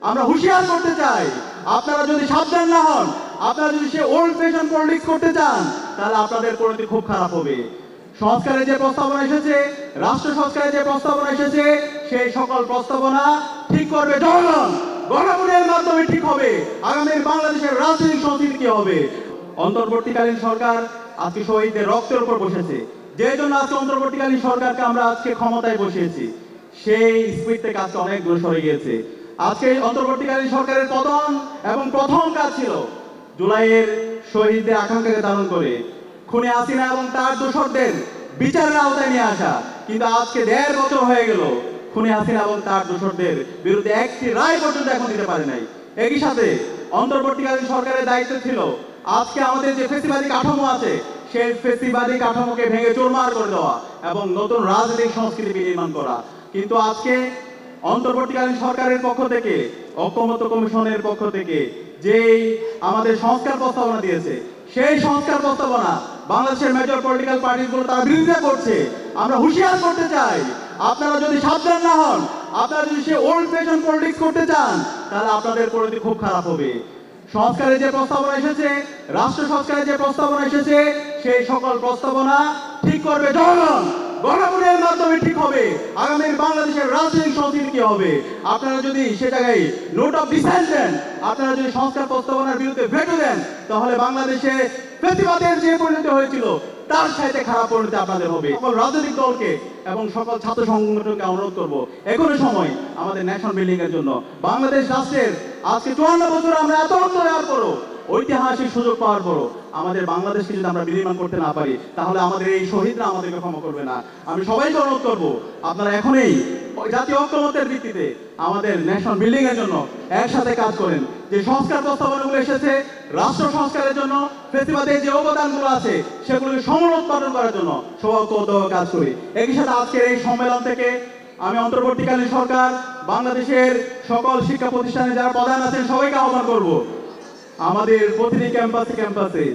আমরা হুঁশিয়ার করতে চাই, আপনারা যদি সাবধান না হন, আপনারা যদি সে ওল্ড ফ্যাশন পলিটিক্স করতে চান, তাহলে আপনাদের পরিণতি খুব খারাপ হবে। সংস্কারের যে প্রস্তাবনা এসেছে, রাষ্ট্র সংস্কারের যে প্রস্তাবনা এসেছে, সেই সকল প্রস্তাবনা ঠিক করবে জনগণ। গণভোটের মাধ্যমে ঠিক হবে আগামীর বাংলাদেশের রাজনৈতিক সংস্কৃতি কি হবে। অন্তর্বর্তীকালীন সরকার আজকে শহীদদের রক্তের উপর বসেছে, যে জন্য আজকে অন্তর্বর্তীকালীন সরকারকে আমরা আজকে ক্ষমতায় বসিয়েছি, সেই স্পিড থেকে আজকে অনেক দূরে সরে গিয়েছে। আজকে অন্তর্বর্তীকালীন সরকারের পতন এবং প্রথম কাজ ছিল জুলাইয়ের শহীদদের আকাঙ্ক্ষাকে ধারণ করে খুনে হাসিনা এবং তার দোষরদের বিচারের আওতায় নিয়ে আসা। কিন্তু আজকে 1.5 বছর হয়ে গেল, খুনে হাসিনা এবং তার দোষরদের বিরুদ্ধে একটি রায় পর্যন্ত এখন দিতে পারে নাই। একই সাথে অন্তর্বর্তীকালীন সরকারের দায়িত্ব ছিল আজকে আমাদের যে ফেসিবাদী কাঠামো আছে, সেই ফেসিবাদী কাঠামোকে ভেঙে চুরমার করে দেওয়া এবং নতুন রাজনৈতিক সংস্কৃতি নির্মাণ করা। কিন্তু আজকে অন্তর্বর্তীকালীন সরকারের পক্ষ থেকে, ঐকমত্য কমিশনের পক্ষ থেকে যেই আমাদের সংস্কার প্রস্তাবনা দিয়েছে, সেই সংস্কার প্রস্তাবনা বাংলাদেশের মেজর পলিটিক্যাল পার্টিগুলো তারা বিরোধিতা করছে। আমরা হুঁশিয়ার করতে চাই, আপনারা যদি সাবধান না হন, আপনারা যদি সে ওল্ড ফ্যাশন পলিটিক্স করতে চান, তাহলে আপনাদের পরিণতি খুব খারাপ হবে। সংস্কারের যে প্রস্তাবনা এসেছে, রাষ্ট্র সংস্কারের যে প্রস্তাবনা এসেছে, সেই সকল প্রস্তাবনা ঠিক করবে জনগণ। গণভোটের মাধ্যমে ঠিক হবে আগামীর বাংলাদেশের রাজনৈতিক সংস্কৃতি কি হবে। আপনারা যদি সে জায়গায় নোট অফ ডিসেন্ট দেন, আপনারা যদি সংস্কার প্রস্তাবনার বিরুদ্ধে ভেটো দেন, তাহলে বাংলাদেশে ফ্যাসিবাদের যে পরিণতি হয়েছিল তার সাথে খারাপ পরিণতি আপনাদের হবে। সকল রাজনৈতিক দলকে এবং সকল ছাত্র সংগঠনকে অনুরোধ করব, এখনো সময় আমাদের ন্যাশনাল বিল্ডিং এর জন্য। বাংলাদেশ রাষ্ট্রের আজকে 54 বছর আমরা এত অর্থ দেওয়ার পরও, ঐতিহাসিক সুযোগ পাওয়ার পরও আমাদের বাংলাদেশকে যদি আমরা বিনির্মাণ করতে না পারি, তাহলে আমাদের এই শহীদরা আমাদেরকে ক্ষমা করবে না। আমি সবাইকে অনুরোধ করব, আপনারা এখনই জাতীয় ঐক্যমত্যের ভিত্তিতে আমাদের ন্যাশনাল বিল্ডিং এর জন্য একসাথে কাজ করেন। যে সংস্কার প্রস্তাবনাগুলো এসেছে রাষ্ট্র সংস্কারের জন্য, ফেসিবাদের যে অবদানগুলো আছে সেগুলোকে সমুৎপাদন করার জন্য সবাই ঐক্যবদ্ধভাবে কাজ করি। একই সাথে আজকের এই সম্মেলন থেকে আমি অন্তর্বর্তীকালীন সরকার, বাংলাদেশের সকল শিক্ষা প্রতিষ্ঠানে যারা প্রধান আছেন সবাইকে আহ্বান করব, আমাদের প্রতিটি ক্যাম্পাসে ক্যাম্পাসে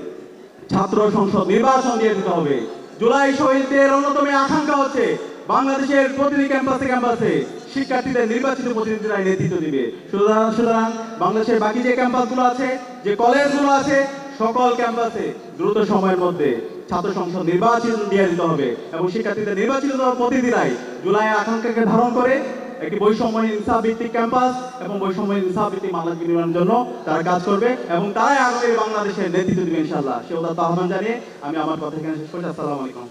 ছাত্র সংসদ নির্বাচন দিয়ে দিতে হবে। জুলাই শহীদদের অন্যতম আকাঙ্ক্ষা হচ্ছে বাংলাদেশের প্রতিটি ক্যাম্পাসে ক্যাম্পাসে শিক্ষার্থীদের নির্বাচিত প্রতিনিধিরা নেতৃত্ব দিবে। সুতরাং বাংলাদেশের বাকি যে ক্যাম্পাসগুলো আছে, যে কলেজগুলো আছে, সকল ক্যাম্পাসে দ্রুত সময়ের মধ্যে ছাত্র সংসদ নির্বাচন দিয়ে দিতে হবে এবং শিক্ষার্থীদের নির্বাচিত প্রতিনিধিরাই জুলাইয়ের আকাঙ্ক্ষাকে ধারণ করে একটি বৈষম্যহীন ইনসাফ ভিত্তিক ক্যাম্পাস এবং বৈষম্যহীন ইনসাফ ভিত্তিক বাংলাদেশ নির্মাণের জন্য তারা কাজ করবে এবং তারাই আগামী বাংলাদেশের নেতৃত্ব দিবে ইনশাআল্লাহ। সে আহ্বান জানিয়ে আমি আমার কথা এখানে শেষ করছি। আসসালামু আলাইকুম।